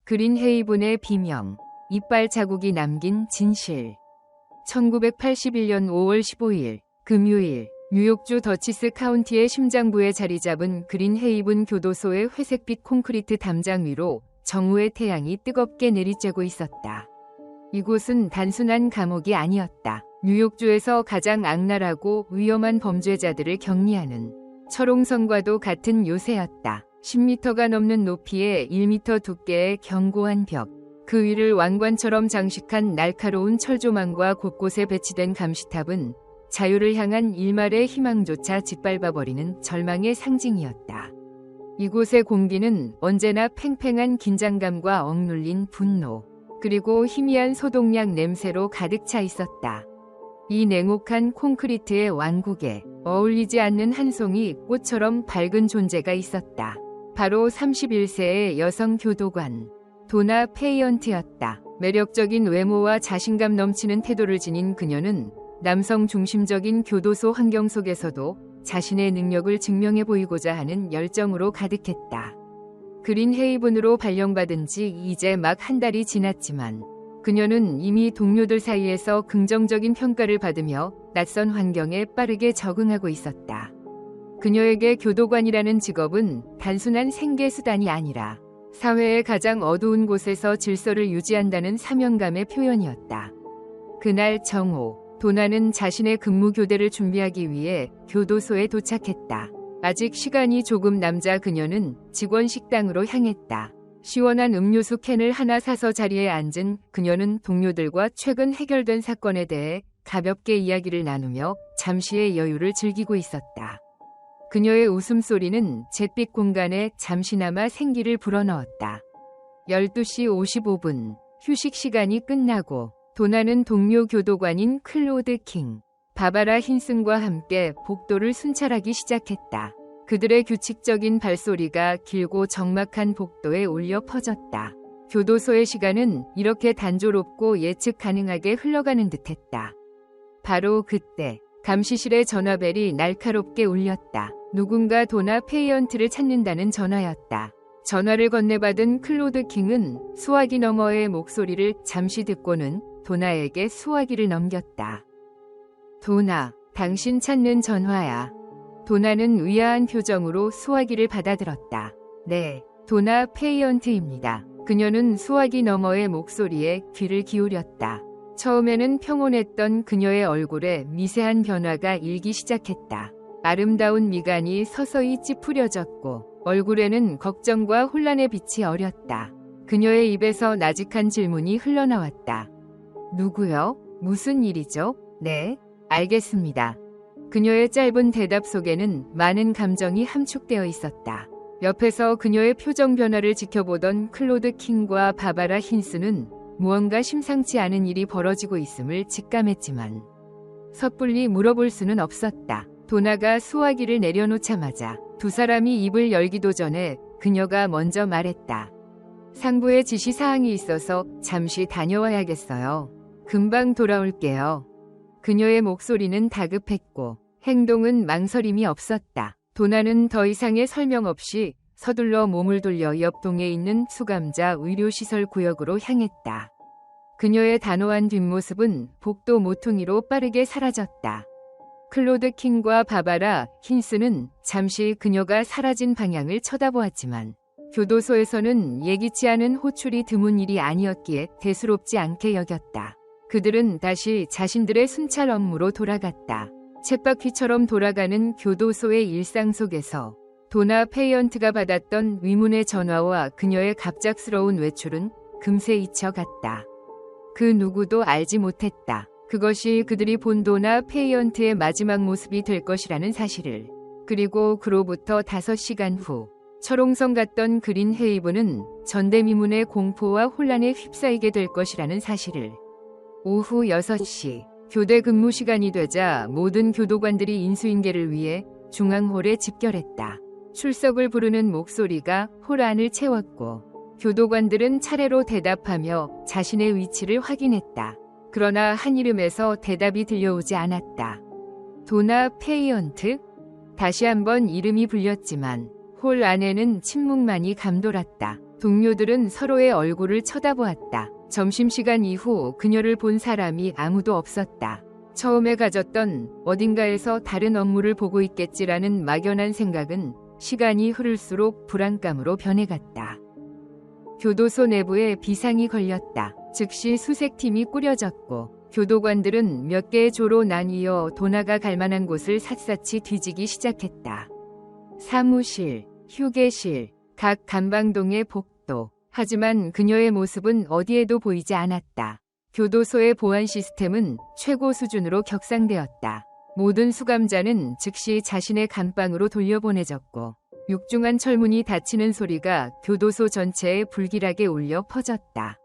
그린헤이븐의 비명, 이빨 자국이 남긴 진실. 1981년 5월 15일 금요일 뉴욕주 더치스 카운티의 심장부에 자리 잡은 그린헤이븐 교도소의 회색빛 콘크리트 담장 위로 정오의 태양이 뜨겁게 내리쬐고 있었다. 이곳은 단순한 감옥이 아니었다. 뉴욕주에서 가장 악랄하고 위험한 범죄자들을 격리하는 철옹성과도 같은 요새였다. 10m가 넘는 높이에 1m 두께의 견고한 벽, 그 위를 왕관처럼 장식한 날카로운 철조망과 곳곳에 배치된 감시탑은 자유를 향한 일말의 희망조차 짓밟아버리는 절망의 상징이었다. 이곳의 공기는 언제나 팽팽한 긴장감과 억눌린 분노, 그리고 희미한 소독약 냄새로 가득 차 있었다. 이 냉혹한 콘크리트의 왕국에 어울리지 않는 한 송이 꽃처럼 밝은 존재가 있었다. 바로 31세의 여성 교도관, 도나 페이언트였다. 매력적인 외모와 자신감 넘치는 태도를 지닌 그녀는 남성 중심적인 교도소 환경 속에서도 자신의 능력을 증명해 보이고자 하는 열정으로 가득했다. 그린헤이븐으로 발령받은 지 이제 막 한 달이 지났지만 그녀는 이미 동료들 사이에서 긍정적인 평가를 받으며 낯선 환경에 빠르게 적응하고 있었다. 그녀에게 교도관이라는 직업은 단순한 생계수단이 아니라 사회의 가장 어두운 곳에서 질서를 유지한다는 사명감의 표현이었다. 그날 정오, 도나는 자신의 근무 교대를 준비하기 위해 교도소에 도착했다. 아직 시간이 조금 남자 그녀는 직원 식당으로 향했다. 시원한 음료수 캔을 하나 사서 자리에 앉은 그녀는 동료들과 최근 해결된 사건에 대해 가볍게 이야기를 나누며 잠시의 여유를 즐기고 있었다. 그녀의 웃음소리는 잿빛 공간에 잠시나마 생기를 불어넣었다. 12시 55분, 휴식 시간이 끝나고 도나는 동료 교도관인 클로드 킹, 바바라 힌슨과 함께 복도를 순찰하기 시작했다. 그들의 규칙적인 발소리가 길고 적막한 복도에 울려 퍼졌다. 교도소의 시간은 이렇게 단조롭고 예측 가능하게 흘러가는 듯했다. 바로 그때 감시실의 전화벨이 날카롭게 울렸다. 누군가 도나 페이언트를 찾는다는 전화였다. 전화를 건네받은 클로드 킹은 수화기 너머의 목소리를 잠시 듣고는 도나에게 수화기를 넘겼다. 도나, 당신 찾는 전화야. 도나는 의아한 표정으로 수화기를 받아들었다. 네, 도나 페이언트입니다. 그녀는 수화기 너머의 목소리에 귀를 기울였다. 처음에는 평온했던 그녀의 얼굴에 미세한 변화가 일기 시작했다. 아름다운 미간이 서서히 찌푸려졌고 얼굴에는 걱정과 혼란의 빛이 어렸다. 그녀의 입에서 나직한 질문이 흘러나왔다. 누구요? 무슨 일이죠? 네, 알겠습니다. 그녀의 짧은 대답 속에는 많은 감정이 함축되어 있었다. 옆에서 그녀의 표정 변화를 지켜보던 클로드 킹과 바바라 힌스는 무언가 심상치 않은 일이 벌어지고 있음을 직감했지만 섣불리 물어볼 수는 없었다. 도나가 수화기를 내려놓자마자 두 사람이 입을 열기도 전에 그녀가 먼저 말했다. 상부에 지시사항이 있어서 잠시 다녀와야겠어요. 금방 돌아올게요. 그녀의 목소리는 다급했고 행동은 망설임이 없었다. 도나는 더 이상의 설명 없이 서둘러 몸을 돌려 옆동에 있는 수감자 의료시설 구역으로 향했다. 그녀의 단호한 뒷모습은 복도 모퉁이로 빠르게 사라졌다. 클로드 킹과 바바라 힌스는 잠시 그녀가 사라진 방향을 쳐다보았지만 교도소에서는 예기치 않은 호출이 드문 일이 아니었기에 대수롭지 않게 여겼다. 그들은 다시 자신들의 순찰 업무로 돌아갔다. 쳇바퀴처럼 돌아가는 교도소의 일상 속에서 도나 페이언트가 받았던 위문의 전화와 그녀의 갑작스러운 외출은 금세 잊혀갔다. 그 누구도 알지 못했다. 그것이 그들이 본 도나 페이언트의 마지막 모습이 될 것이라는 사실을. 그리고 그로부터 5시간 후 철옹성 같던 그린헤이븐은 전대미문의 공포와 혼란에 휩싸이게 될 것이라는 사실을. 오후 6시 교대 근무 시간이 되자 모든 교도관들이 인수인계를 위해 중앙홀에 집결했다. 출석을 부르는 목소리가 홀 안을 채웠고 교도관들은 차례로 대답하며 자신의 위치를 확인했다. 그러나 한 이름에서 대답이 들려오지 않았다. 도나 페이언트? 다시 한번 이름이 불렸지만 홀 안에는 침묵만이 감돌았다. 동료들은 서로의 얼굴을 쳐다보았다. 점심시간 이후 그녀를 본 사람이 아무도 없었다. 처음에 가졌던 어딘가에서 다른 업무를 보고 있겠지라는 막연한 생각은 시간이 흐를수록 불안감으로 변해갔다. 교도소 내부에 비상이 걸렸다. 즉시 수색팀이 꾸려졌고 교도관들은 몇 개의 조로 나뉘어 도나가 갈 만한 곳을 샅샅이 뒤지기 시작했다. 사무실, 휴게실, 각 감방동의 복도. 하지만 그녀의 모습은 어디에도 보이지 않았다. 교도소의 보안 시스템은 최고 수준으로 격상되었다. 모든 수감자는 즉시 자신의 감방으로 돌려보내졌고 육중한 철문이 닫히는 소리가 교도소 전체에 불길하게 울려 퍼졌다.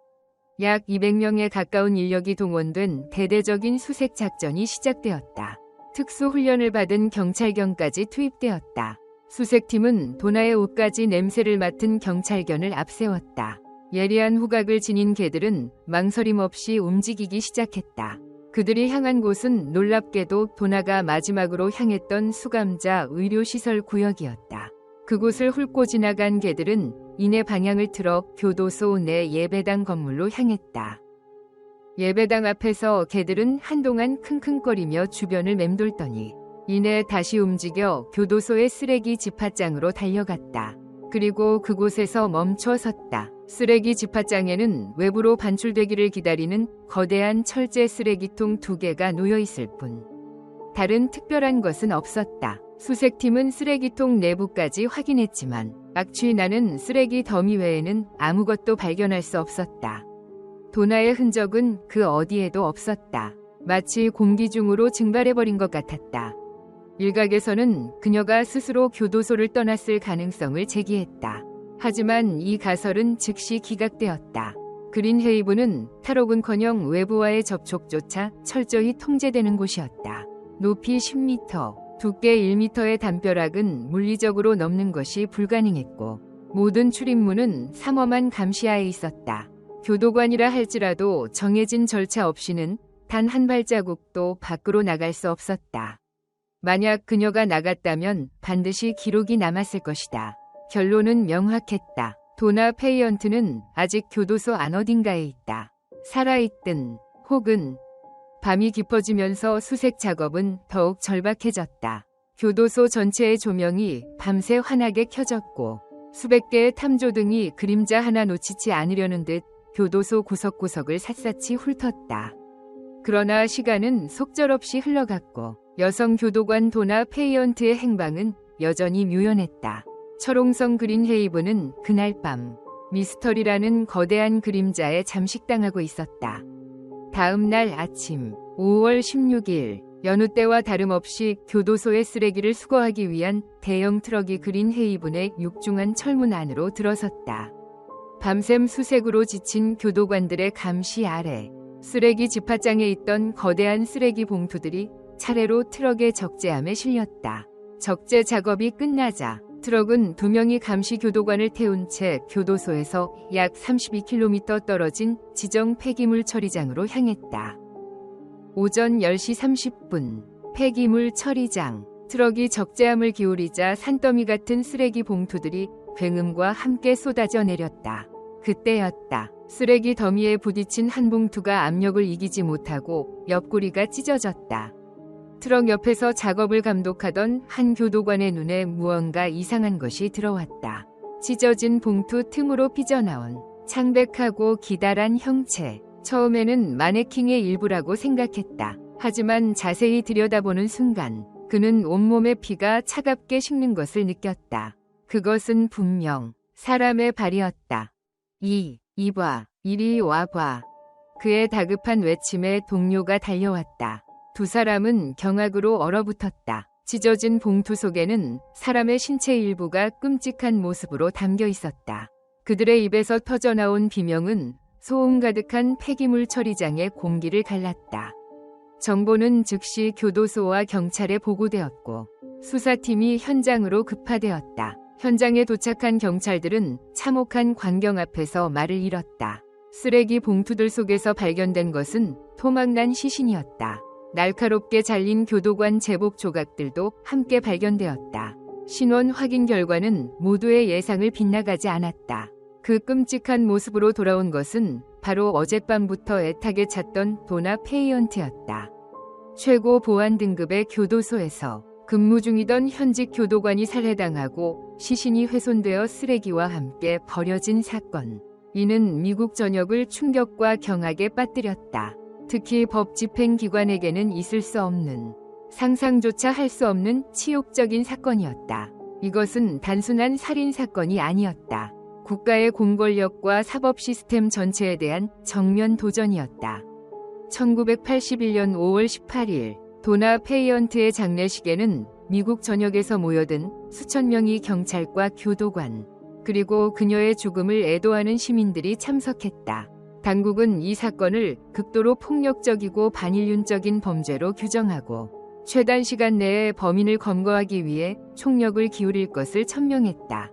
약 200명에 가까운 인력이 동원된 대대적인 수색 작전이 시작되었다. 특수훈련을 받은 경찰견까지 투입되었다. 수색팀은 도나의 옷까지 냄새를 맡은 경찰견을 앞세웠다. 예리한 후각을 지닌 개들은 망설임 없이 움직이기 시작했다. 그들이 향한 곳은 놀랍게도 도나가 마지막으로 향했던 수감자 의료시설 구역이었다. 그곳을 훑고 지나간 개들은 이내 방향을 틀어 교도소 내 예배당 건물로 향했다. 예배당 앞에서 개들은 한동안 킁킁거리며 주변을 맴돌더니 이내 다시 움직여 교도소의 쓰레기 집합장으로 달려갔다. 그리고 그곳에서 멈춰 섰다. 쓰레기 집합장에는 외부로 반출되기를 기다리는 거대한 철제 쓰레기통 2개가 놓여 있을 뿐 다른 특별한 것은 없었다. 수색팀은 쓰레기통 내부까지 확인했지만 악취나는 쓰레기 더미 외에는 아무것도 발견할 수 없었다. 도나의 흔적은 그 어디에도 없었다. 마치 공기 중으로 증발해버린 것 같았다. 일각에서는 그녀가 스스로 교도소를 떠났을 가능성을 제기했다. 하지만 이 가설은 즉시 기각되었다. 그린헤이븐은 탈옥은커녕 외부와의 접촉조차 철저히 통제되는 곳이었다. 높이 10m, 두께 1m의 담벼락은 물리적으로 넘는 것이 불가능했고 모든 출입문은 삼엄한 감시하에 있었다. 교도관이라 할지라도 정해진 절차 없이는 단 한 발자국도 밖으로 나갈 수 없었다. 만약 그녀가 나갔다면 반드시 기록이 남았을 것이다. 결론은 명확했다. 도나 페이언트는 아직 교도소 안 어딘가에 있다. 살아있든 혹은 밤이 깊어지면서 수색 작업은 더욱 절박해졌다. 교도소 전체의 조명이 밤새 환하게 켜졌고 수백 개의 탐조등이 그림자 하나 놓치지 않으려는 듯 교도소 구석구석을 샅샅이 훑었다. 그러나 시간은 속절없이 흘러갔고 여성 교도관 도나 페이언트의 행방은 여전히 묘연했다. 철옹성 그린헤이븐은 그날 밤 미스터리라는 거대한 그림자에 잠식당하고 있었다. 다음 날 아침 5월 16일 여느 때와 다름없이 교도소의 쓰레기를 수거하기 위한 대형 트럭이 그린헤이븐의 육중한 철문 안으로 들어섰다. 밤샘 수색으로 지친 교도관들의 감시 아래 쓰레기 집합장에 있던 거대한 쓰레기 봉투들이 차례로 트럭의 적재함에 실렸다. 적재 작업이 끝나자 트럭은 2명의 감시 교도관을 태운 채 교도소에서 약 32km 떨어진 지정 폐기물 처리장으로 향했다. 오전 10시 30분 폐기물 처리장. 트럭이 적재함을 기울이자 산더미 같은 쓰레기 봉투들이 굉음과 함께 쏟아져 내렸다. 그때였다. 쓰레기 더미에 부딪힌 한 봉투가 압력을 이기지 못하고 옆구리가 찢어졌다. 트럭 옆에서 작업을 감독하던 한 교도관의 눈에 무언가 이상한 것이 들어왔다. 찢어진 봉투 틈으로 삐져나온 창백하고 기다란 형체. 처음에는 마네킹의 일부라고 생각했다. 하지만 자세히 들여다보는 순간 그는 온몸의 피가 차갑게 식는 것을 느꼈다. 그것은 분명 사람의 발이었다. 이봐, 이리 와봐. 그의 다급한 외침에 동료가 달려왔다. 두 사람은 경악으로 얼어붙었다. 찢어진 봉투 속에는 사람의 신체 일부가 끔찍한 모습으로 담겨 있었다. 그들의 입에서 터져나온 비명은 소음 가득한 폐기물 처리장의 공기를 갈랐다. 정보는 즉시 교도소와 경찰에 보고되었고 수사팀이 현장으로 급파되었다. 현장에 도착한 경찰들은 참혹한 광경 앞에서 말을 잃었다. 쓰레기 봉투들 속에서 발견된 것은 토막난 시신이었다. 날카롭게 잘린 교도관 제복 조각들도 함께 발견되었다. 신원 확인 결과는 모두의 예상을 빗나가지 않았다. 그 끔찍한 모습으로 돌아온 것은 바로 어젯밤부터 애타게 찾던 도나 페이언트였다. 최고 보안 등급의 교도소에서 근무 중이던 현직 교도관이 살해당하고 시신이 훼손되어 쓰레기와 함께 버려진 사건. 이는 미국 전역을 충격과 경악에 빠뜨렸다. 특히 법 집행기관에게는 있을 수 없는, 상상조차 할 수 없는 치욕적인 사건이었다. 이것은 단순한 살인 사건이 아니었다. 국가의 공권력과 사법 시스템 전체에 대한 정면 도전이었다. 1981년 5월 18일 도나 페이언트의 장례식에는 미국 전역에서 모여든 수천 명의 경찰과 교도관, 그리고 그녀의 죽음을 애도하는 시민들이 참석했다. 당국은 이 사건을 극도로 폭력적이고 반인륜적인 범죄로 규정하고 최단 시간 내에 범인을 검거하기 위해 총력을 기울일 것을 천명했다.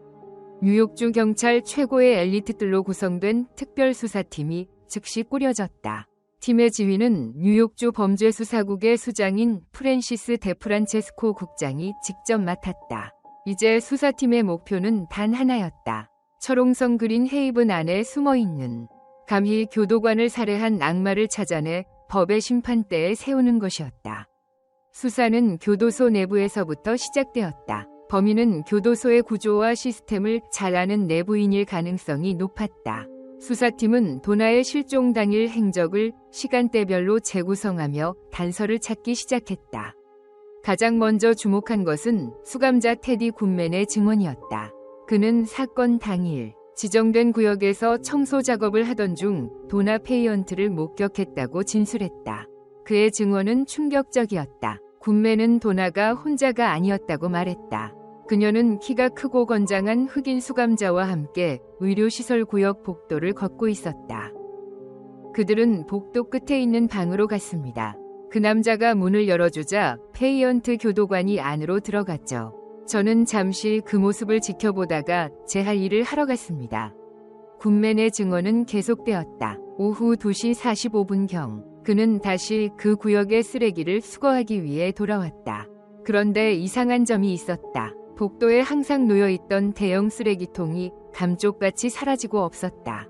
뉴욕주 경찰 최고의 엘리트들로 구성된 특별수사팀이 즉시 꾸려졌다. 팀의 지휘는 뉴욕주 범죄수사국의 수장인 프랜시스 데프란체스코 국장이 직접 맡았다. 이제 수사팀의 목표는 단 하나였다. 철옹성 그린 헤이븐 안에 숨어있는, 감히 교도관을 살해한 악마를 찾아내 법의 심판대에 세우는 것이었다. 수사는 교도소 내부에서부터 시작되었다. 범인은 교도소의 구조와 시스템을 잘 아는 내부인일 가능성이 높았다. 수사팀은 도나의 실종 당일 행적을 시간대별로 재구성하며 단서를 찾기 시작했다. 가장 먼저 주목한 것은 수감자 테디 굿맨의 증언이었다. 그는 사건 당일 지정된 구역에서 청소 작업을 하던 중 도나 페이언트를 목격했다고 진술했다. 그의 증언은 충격적이었다. 굿맨은 도나가 혼자가 아니었다고 말했다. 그녀는 키가 크고 건장한 흑인 수감자와 함께 의료시설 구역 복도를 걷고 있었다. 그들은 복도 끝에 있는 방으로 갔습니다. 그 남자가 문을 열어주자 페이언트 교도관이 안으로 들어갔죠. 저는 잠시 그 모습을 지켜보다가 제 할 일을 하러 갔습니다. 굿맨의 증언은 계속되었다. 오후 2시 45분경 그는 다시 그 구역의 쓰레기를 수거하기 위해 돌아왔다. 그런데 이상한 점이 있었다. 복도에 항상 놓여있던 대형 쓰레기통이 감쪽같이 사라지고 없었다.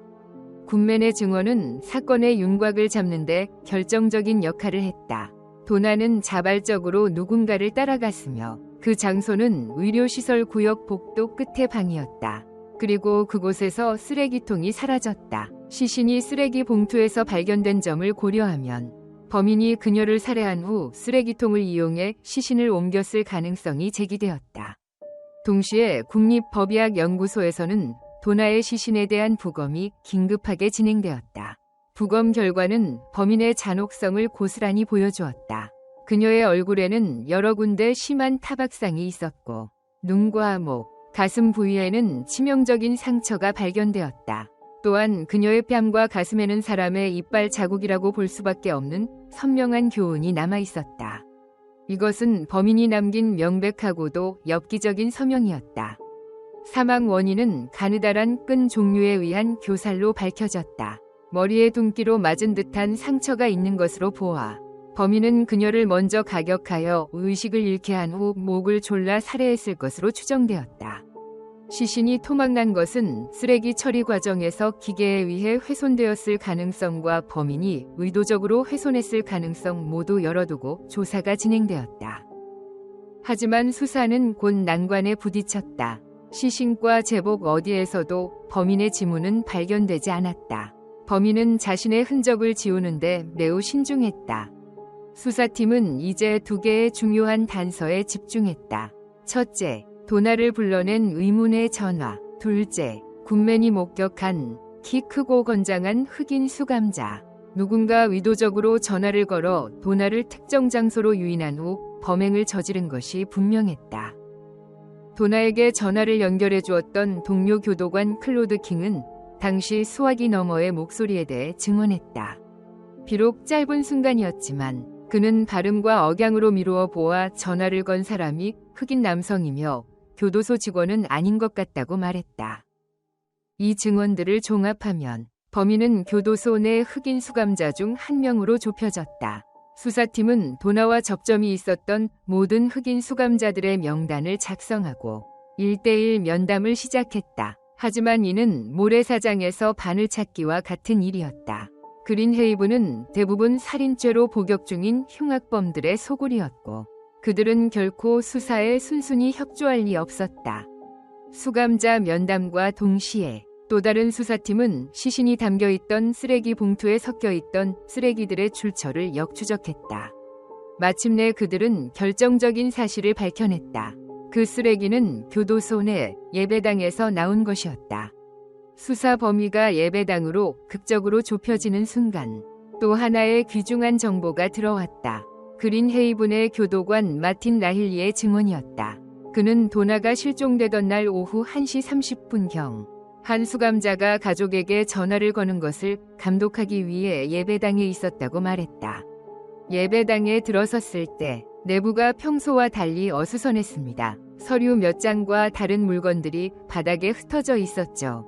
굿맨의 증언은 사건의 윤곽을 잡는데 결정적인 역할을 했다. 도나는 자발적으로 누군가를 따라갔으며 그 장소는 의료시설 구역 복도 끝의 방이었다. 그리고 그곳에서 쓰레기통이 사라졌다. 시신이 쓰레기 봉투에서 발견된 점을 고려하면 범인이 그녀를 살해한 후 쓰레기통을 이용해 시신을 옮겼을 가능성이 제기되었다. 동시에 국립법의학연구소에서는 도나의 시신에 대한 부검이 긴급하게 진행되었다. 부검 결과는 범인의 잔혹성을 고스란히 보여주었다. 그녀의 얼굴에는 여러 군데 심한 타박상이 있었고 눈과 목, 가슴 부위에는 치명적인 상처가 발견되었다. 또한 그녀의 뺨과 가슴에는 사람의 이빨 자국이라고 볼 수밖에 없는 선명한 교훈이 남아 있었다. 이것은 범인이 남긴 명백하고도 엽기적인 서명이었다. 사망 원인은 가느다란 끈 종류에 의한 교살로 밝혀졌다. 머리에 둔기로 맞은 듯한 상처가 있는 것으로 보아 범인은 그녀를 먼저 가격하여 의식을 잃게 한 후 목을 졸라 살해했을 것으로 추정되었다. 시신이 토막난 것은 쓰레기 처리 과정에서 기계에 의해 훼손되었을 가능성과 범인이 의도적으로 훼손했을 가능성 모두 열어두고 조사가 진행되었다. 하지만 수사는 곧 난관에 부딪혔다. 시신과 제복 어디에서도 범인의 지문은 발견되지 않았다. 범인은 자신의 흔적을 지우는데 매우 신중했다. 수사팀은 이제 두 개의 중요한 단서에 집중했다. 첫째, 도나를 불러낸 의문의 전화. 둘째, 굿맨이 목격한 키 크고 건장한 흑인 수감자. 누군가 의도적으로 전화를 걸어 도나를 특정 장소로 유인한 후 범행을 저지른 것이 분명했다. 도나에게 전화를 연결해 주었던 동료 교도관 클로드 킹은 당시 수화기 너머의 목소리에 대해 증언했다. 비록 짧은 순간이었지만 그는 발음과 억양으로 미루어 보아 전화를 건 사람이 흑인 남성이며 교도소 직원은 아닌 것 같다고 말했다. 이 증언들을 종합하면 범인은 교도소 내 흑인 수감자 중 한 명으로 좁혀졌다. 수사팀은 도나와 접점이 있었던 모든 흑인 수감자들의 명단을 작성하고 1대1 면담을 시작했다. 하지만 이는 모래사장에서 바늘 찾기와 같은 일이었다. 그린헤이븐은 대부분 살인죄로 복역 중인 흉악범들의 소굴이었고 그들은 결코 수사에 순순히 협조할 리 없었다. 수감자 면담과 동시에 또 다른 수사팀은 시신이 담겨있던 쓰레기 봉투에 섞여있던 쓰레기들의 출처를 역추적했다. 마침내 그들은 결정적인 사실을 밝혀냈다. 그 쓰레기는 교도소 내 예배당에서 나온 것이었다. 수사 범위가 예배당으로 극적으로 좁혀지는 순간 또 하나의 귀중한 정보가 들어왔다. 그린헤이븐의 교도관 마틴 라힐리의 증언이었다. 그는 도나가 실종되던 날 오후 1시 30분경 한 수감자가 가족에게 전화를 거는 것을 감독하기 위해 예배당에 있었다고 말했다. 예배당에 들어섰을 때 내부가 평소와 달리 어수선했습니다. 서류 몇 장과 다른 물건들이 바닥에 흩어져 있었죠.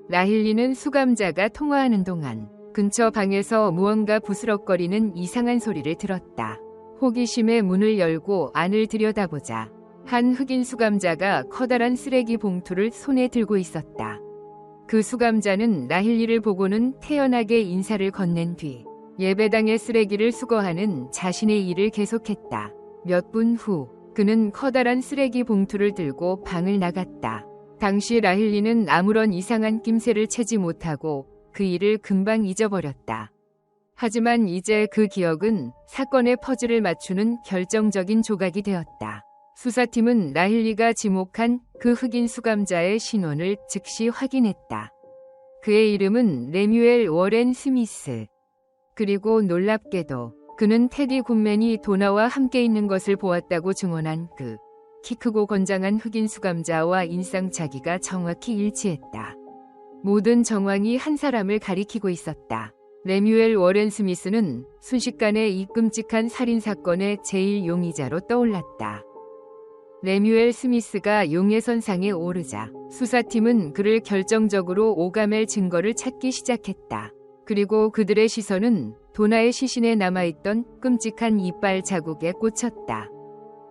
라힐리는 수감자가 통화하는 동안 근처 방에서 무언가 부스럭거리는 이상한 소리를 들었다. 호기심에 문을 열고 안을 들여다보자 한 흑인 수감자가 커다란 쓰레기 봉투를 손에 들고 있었다. 그 수감자는 라힐리를 보고는 태연하게 인사를 건넨 뒤 예배당의 쓰레기를 수거하는 자신의 일을 계속했다. 몇 분 후 그는 커다란 쓰레기 봉투를 들고 방을 나갔다. 당시 라힐리는 아무런 이상한 낌새를 채지 못하고 그 일을 금방 잊어버렸다. 하지만 이제 그 기억은 사건의 퍼즐을 맞추는 결정적인 조각이 되었다. 수사팀은 라힐리가 지목한 그 흑인 수감자의 신원을 즉시 확인했다. 그의 이름은 레뮤엘 워렌 스미스. 그리고 놀랍게도 그는 테디 굿맨이 도나와 함께 있는 것을 보았다고 증언한 그 키 크고 건장한 흑인 수감자와 인상착의가 정확히 일치했다. 모든 정황이 한 사람을 가리키고 있었다. 레뮤엘 워렌 스미스는 순식간에 이 끔찍한 살인사건의 제일 용의자로 떠올랐다. 레뮤엘 스미스가 용의선상에 오르자 수사팀은 그를 결정적으로 오감할 증거를 찾기 시작했다. 그리고 그들의 시선은 도나의 시신에 남아있던 끔찍한 이빨 자국에 꽂혔다.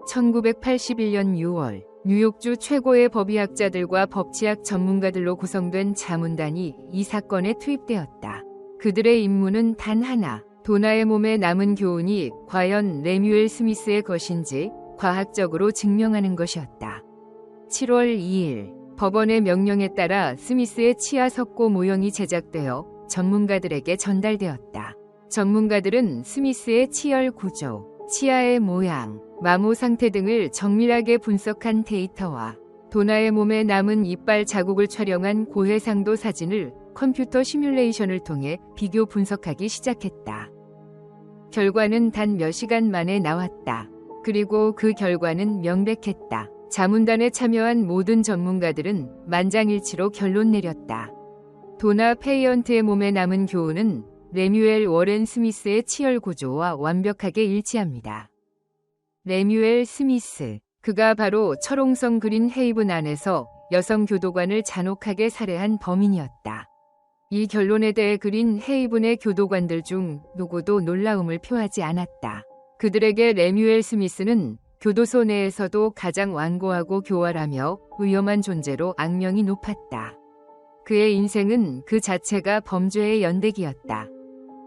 1981년 6월 뉴욕주 최고의 법의학자들과 법치학 전문가들로 구성된 자문단이 이 사건에 투입되었다. 그들의 임무는 단 하나, 도나의 몸에 남은 교훈이 과연 레뮤엘 스미스의 것인지 과학적으로 증명하는 것이었다. 7월 2일 법원의 명령에 따라 스미스의 치아 석고 모형이 제작되어 전문가들에게 전달되었다. 전문가들은 스미스의 치열 구조, 치아의 모양, 마모 상태 등을 정밀하게 분석한 데이터와 도나의 몸에 남은 이빨 자국을 촬영한 고해상도 사진을 컴퓨터 시뮬레이션을 통해 비교 분석하기 시작했다. 결과는 단 몇 시간 만에 나왔다. 그리고 그 결과는 명백했다. 자문단에 참여한 모든 전문가들은 만장일치로 결론 내렸다. 도나 페이언트의 몸에 남은 교훈은 레뮤엘 워렌 스미스의 치열 구조와 완벽하게 일치합니다. 레뮤엘 스미스, 그가 바로 철옹성 그린헤이븐 안에서 여성 교도관을 잔혹하게 살해한 범인이었다. 이 결론에 대해 그린헤이븐의 교도관들 중 누구도 놀라움을 표하지 않았다. 그들에게 레뮤엘 스미스는 교도소 내에서도 가장 완고하고 교활하며 위험한 존재로 악명이 높았다. 그의 인생은 그 자체가 범죄의 연대기였다.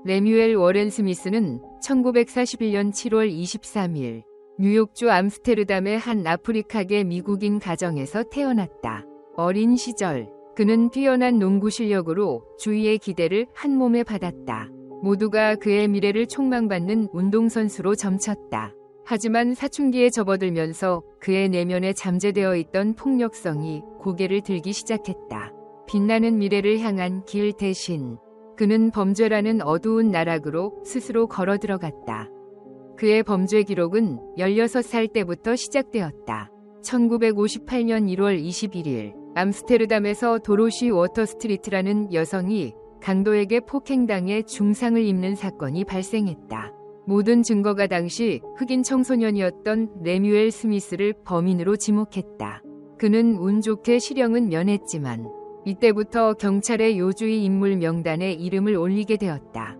레뮤엘 워렌 스미스는 1941년 7월 23일 뉴욕주 암스테르담의 한 아프리카계 미국인 가정에서 태어났다. 어린 시절 그는 뛰어난 농구 실력으로 주위의 기대를 한 몸에 받았다. 모두가 그의 미래를 촉망받는 운동선수로 점쳤다. 하지만 사춘기에 접어들면서 그의 내면에 잠재되어 있던 폭력성이 고개를 들기 시작했다. 빛나는 미래를 향한 길 대신 그는 범죄라는 어두운 나락으로 스스로 걸어 들어갔다. 그의 범죄 기록은 16살 때부터 시작되었다. 1958년 1월 21일 암스테르담에서 도로시 워터스트리트라는 여성이 강도에게 폭행당해 중상을 입는 사건이 발생했다. 모든 증거가 당시 흑인 청소년이었던 레뮤엘 스미스를 범인으로 지목했다. 그는 운 좋게 실형은 면했지만 이때부터 경찰의 요주의 인물 명단에 이름을 올리게 되었다.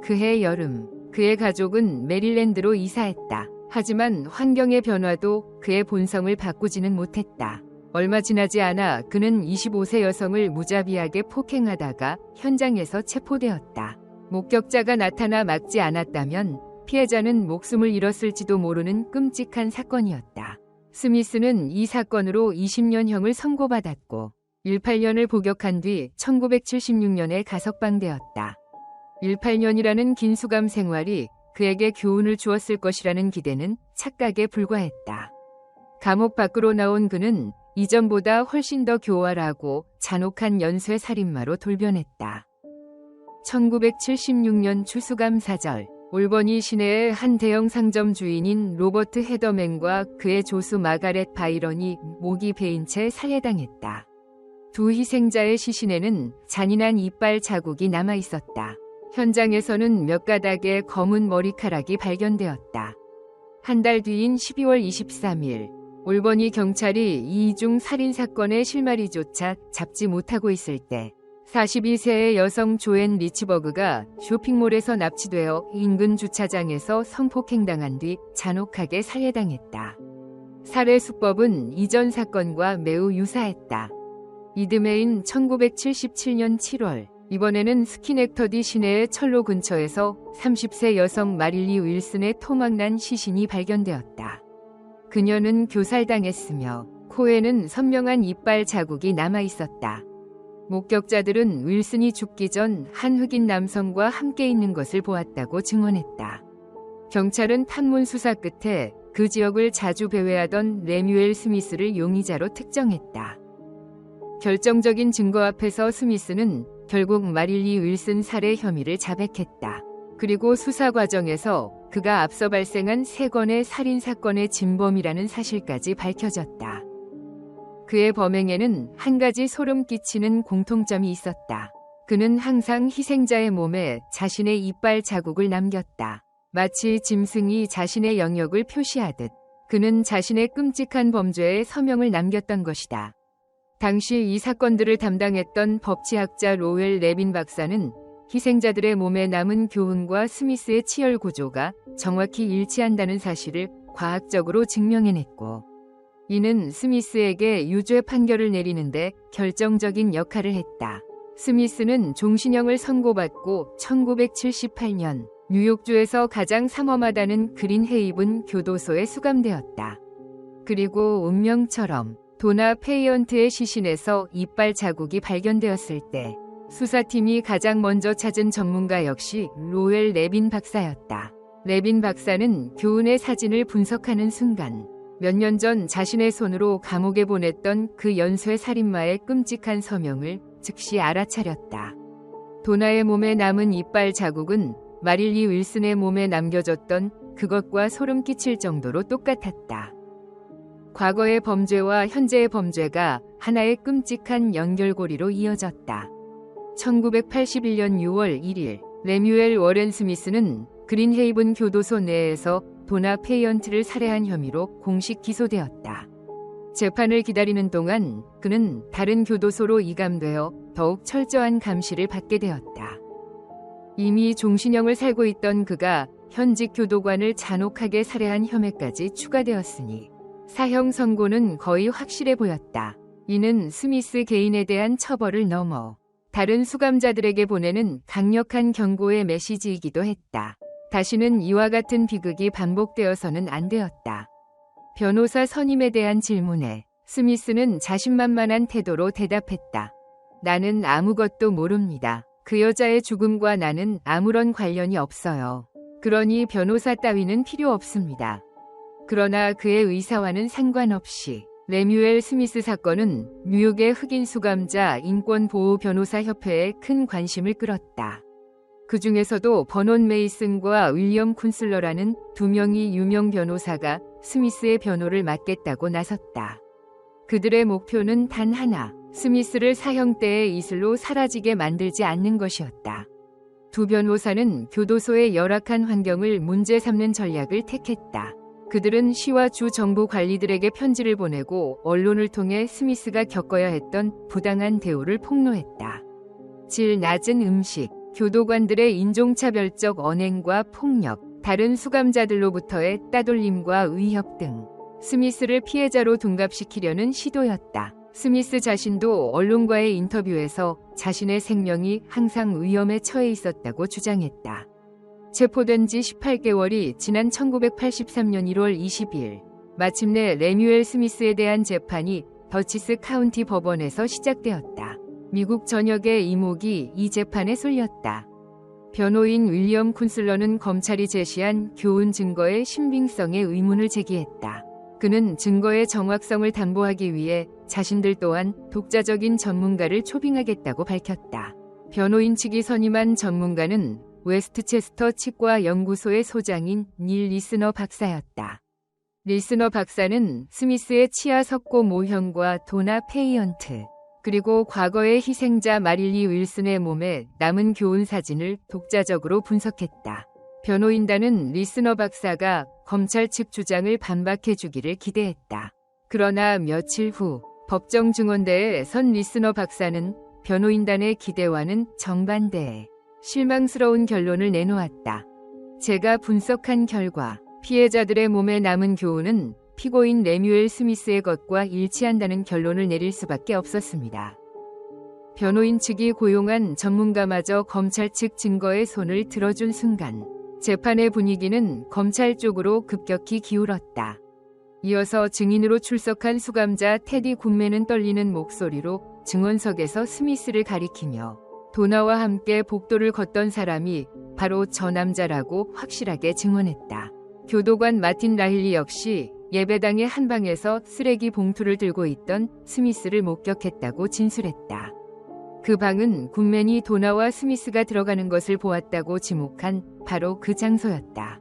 그해 여름, 그의 가족은 메릴랜드로 이사했다. 하지만 환경의 변화도 그의 본성을 바꾸지는 못했다. 얼마 지나지 않아 그는 25세 여성을 무자비하게 폭행하다가 현장에서 체포되었다. 목격자가 나타나 막지 않았다면 피해자는 목숨을 잃었을지도 모르는 끔찍한 사건이었다. 스미스는 이 사건으로 20년형을 선고받았고 18년을 복역한 뒤 1976년에 가석방되었다. 18년이라는 긴 수감 생활이 그에게 교훈을 주었을 것이라는 기대는 착각에 불과했다. 감옥 밖으로 나온 그는 이전보다 훨씬 더 교활하고 잔혹한 연쇄 살인마로 돌변했다. 1976년 추수감 사절, 올버니 시내의 한 대형 상점 주인인 로버트 헤더맨과 그의 조수 마가렛 바이런이 목이 베인 채 살해당했다. 두 희생자의 시신에는 잔인한 이빨 자국이 남아 있었다. 현장에서는 몇 가닥의 검은 머리카락이 발견되었다. 한 달 뒤인 12월 23일, 올버니 경찰이 이 중 살인사건의 실마리조차 잡지 못하고 있을 때 42세의 여성 조앤 리치버그가 쇼핑몰에서 납치되어 인근 주차장에서 성폭행당한 뒤 잔혹하게 살해당했다. 살해 수법은 이전 사건과 매우 유사했다. 이듬해인 1977년 7월, 이번에는 스키넥터디 시내의 철로 근처에서 30세 여성 마릴리 윌슨의 토막난 시신이 발견되었다. 그녀는 교살당했으며 코에는 선명한 이빨 자국이 남아 있었다. 목격자들은 윌슨이 죽기 전 한 흑인 남성과 함께 있는 것을 보았다고 증언했다. 경찰은 탐문 수사 끝에 그 지역을 자주 배회하던 레뮤엘 스미스를 용의자로 특정했다. 결정적인 증거 앞에서 스미스는 결국 마릴리 윌슨 살해 혐의를 자백했다. 그리고 수사 과정에서 그가 앞서 발생한 3건의 살인사건의 진범이라는 사실까지 밝혀졌다. 그의 범행에는 한 가지 소름 끼치는 공통점이 있었다. 그는 항상 희생자의 몸에 자신의 이빨 자국을 남겼다. 마치 짐승이 자신의 영역을 표시하듯 그는 자신의 끔찍한 범죄에 서명을 남겼던 것이다. 당시 이 사건들을 담당했던 법치학자 로웰 레빈 박사는 희생자들의 몸에 남은 교훈과 스미스의 치열 구조가 정확히 일치한다는 사실을 과학적으로 증명해냈고, 이는 스미스에게 유죄 판결을 내리는데 결정적인 역할을 했다. 스미스는 종신형을 선고받고 1978년 뉴욕주에서 가장 삼엄하다는 그린 헤이븐 교도소에 수감되었다. 그리고 운명처럼 도나 페이언트의 시신에서 이빨 자국이 발견되었을 때 수사팀이 가장 먼저 찾은 전문가 역시 로웰 레빈 박사였다. 레빈 박사는 교훈의 사진을 분석하는 순간 몇 년 전 자신의 손으로 감옥에 보냈던 그 연쇄 살인마의 끔찍한 서명을 즉시 알아차렸다. 도나의 몸에 남은 이빨 자국은 마릴리 윌슨의 몸에 남겨졌던 그것과 소름 끼칠 정도로 똑같았다. 과거의 범죄와 현재의 범죄가 하나의 끔찍한 연결고리로 이어졌다. 1981년 6월 1일, 레뮤엘 워렌 스미스는 그린헤이븐 교도소 내에서 도나 페이언트를 살해한 혐의로 공식 기소되었다. 재판을 기다리는 동안 그는 다른 교도소로 이감되어 더욱 철저한 감시를 받게 되었다. 이미 종신형을 살고 있던 그가 현직 교도관을 잔혹하게 살해한 혐의까지 추가되었으니 사형 선고는 거의 확실해 보였다. 이는 스미스 개인에 대한 처벌을 넘어 다른 수감자들에게 보내는 강력한 경고의 메시지이기도 했다. 다시는 이와 같은 비극이 반복되어서는 안 되었다. 변호사 선임에 대한 질문에 스미스는 자신만만한 태도로 대답했다. 나는 아무것도 모릅니다. 그 여자의 죽음과 나는 아무런 관련이 없어요. 그러니 변호사 따위는 필요 없습니다. 그러나 그의 의사와는 상관없이 레뮤엘 스미스 사건은 뉴욕의 흑인 수감자 인권보호 변호사 협회에 큰 관심을 끌었다. 그 중에서도 버논 메이슨과 윌리엄 쿤슬러라는 2명의 유명 변호사가 스미스의 변호를 맡겠다고 나섰다. 그들의 목표는 단 하나, 스미스를 사형대의 이슬로 사라지게 만들지 않는 것이었다. 두 변호사는 교도소의 열악한 환경을 문제 삼는 전략을 택했다. 그들은 시와 주 정부 관리들에게 편지를 보내고 언론을 통해 스미스가 겪어야 했던 부당한 대우를 폭로했다. 질 낮은 음식, 교도관들의 인종차별적 언행과 폭력, 다른 수감자들로부터의 따돌림과 위협 등 스미스를 피해자로 둔갑시키려는 시도였다. 스미스 자신도 언론과의 인터뷰에서 자신의 생명이 항상 위험에 처해 있었다고 주장했다. 체포된 지 18개월이 지난 1983년 1월 20일, 마침내 레뮤엘 스미스에 대한 재판이 더치스 카운티 법원에서 시작되었다. 미국 전역의 이목이 이 재판에 쏠렸다. 변호인 윌리엄 쿤슬러는 검찰이 제시한 교훈 증거의 신빙성에 의문을 제기했다. 그는 증거의 정확성을 담보하기 위해 자신들 또한 독자적인 전문가를 초빙하겠다고 밝혔다. 변호인 측이 선임한 전문가는 웨스트체스터 치과 연구소의 소장인 닐 리스너 박사였다. 리스너 박사는 스미스의 치아 석고 모형과 도나 페이언트, 그리고 과거의 희생자 마릴리 윌슨의 몸에 남은 교훈 사진을 독자적으로 분석했다. 변호인단은 리스너 박사가 검찰 측 주장을 반박해 주기를 기대했다. 그러나 며칠 후 법정 증언대에 선 리스너 박사는 변호인단의 기대와는 정반대의 실망스러운 결론을 내놓았다. 제가 분석한 결과 피해자들의 몸에 남은 교훈은 피고인 레뮤엘 스미스의 것과 일치한다는 결론을 내릴 수밖에 없었습니다. 변호인 측이 고용한 전문가마저 검찰 측 증거에 손을 들어준 순간 재판의 분위기는 검찰 쪽으로 급격히 기울었다. 이어서 증인으로 출석한 수감자 테디 군맨은 떨리는 목소리로 증언석에서 스미스를 가리키며 도나와 함께 복도를 걷던 사람이 바로 저 남자라고 확실하게 증언했다. 교도관 마틴 라힐리 역시 예배당의 한 방에서 쓰레기 봉투를 들고 있던 스미스를 목격했다고 진술했다. 그 방은 굿맨이 도나와 스미스가 들어가는 것을 보았다고 지목한 바로 그 장소였다.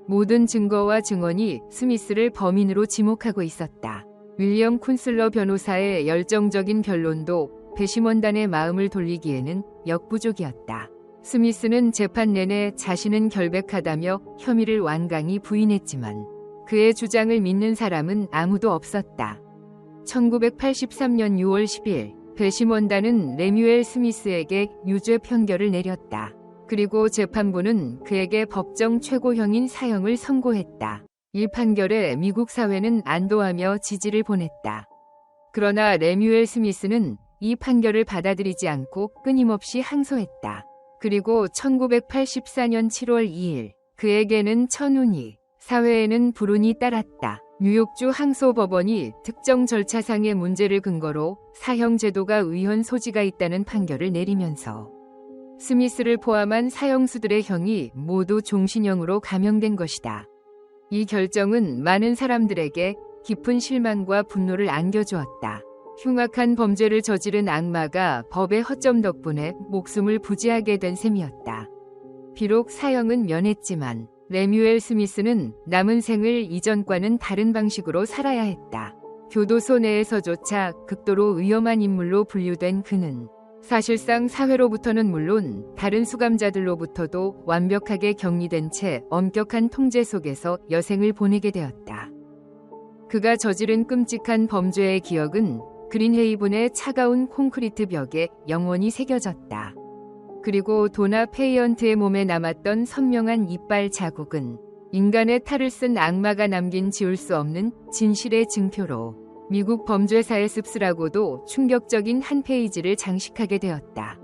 모든 증거와 증언이 스미스를 범인으로 지목하고 있었다. 윌리엄 쿤슬러 변호사의 열정적인 변론도 배심원단의 마음을 돌리기에는 역부족이었다. 스미스는 재판 내내 자신은 결백하다며 혐의를 완강히 부인했지만 그의 주장을 믿는 사람은 아무도 없었다. 1983년 6월 10일 배심원단은 레뮤엘 스미스에게 유죄 판결을 내렸다. 그리고 재판부는 그에게 법정 최고형인 사형을 선고했다. 이 판결에 미국 사회는 안도하며 지지를 보냈다. 그러나 레뮤엘 스미스는 이 판결을 받아들이지 않고 끊임없이 항소했다. 그리고 1984년 7월 2일 그에게는 천운이, 사회에는 불운이 따랐다. 뉴욕주 항소법원이 특정 절차상의 문제를 근거로 사형 제도가 위헌 소지가 있다는 판결을 내리면서 스미스를 포함한 사형수들의 형이 모두 종신형으로 감형된 것이다. 이 결정은 많은 사람들에게 깊은 실망과 분노를 안겨주었다. 흉악한 범죄를 저지른 악마가 법의 허점 덕분에 목숨을 부지하게 된 셈이었다. 비록 사형은 면했지만 레뮤엘 스미스는 남은 생을 이전과는 다른 방식으로 살아야 했다. 교도소 내에서조차 극도로 위험한 인물로 분류된 그는 사실상 사회로부터는 물론 다른 수감자들로부터도 완벽하게 격리된 채 엄격한 통제 속에서 여생을 보내게 되었다. 그가 저지른 끔찍한 범죄의 기억은 그린헤이븐의 차가운 콘크리트 벽에 영원히 새겨졌다. 그리고 도나 페이언트의 몸에 남았던 선명한 이빨 자국은 인간의 탈을 쓴 악마가 남긴 지울 수 없는 진실의 증표로 미국 범죄사의 씁쓸하고도 충격적인 한 페이지를 장식하게 되었다.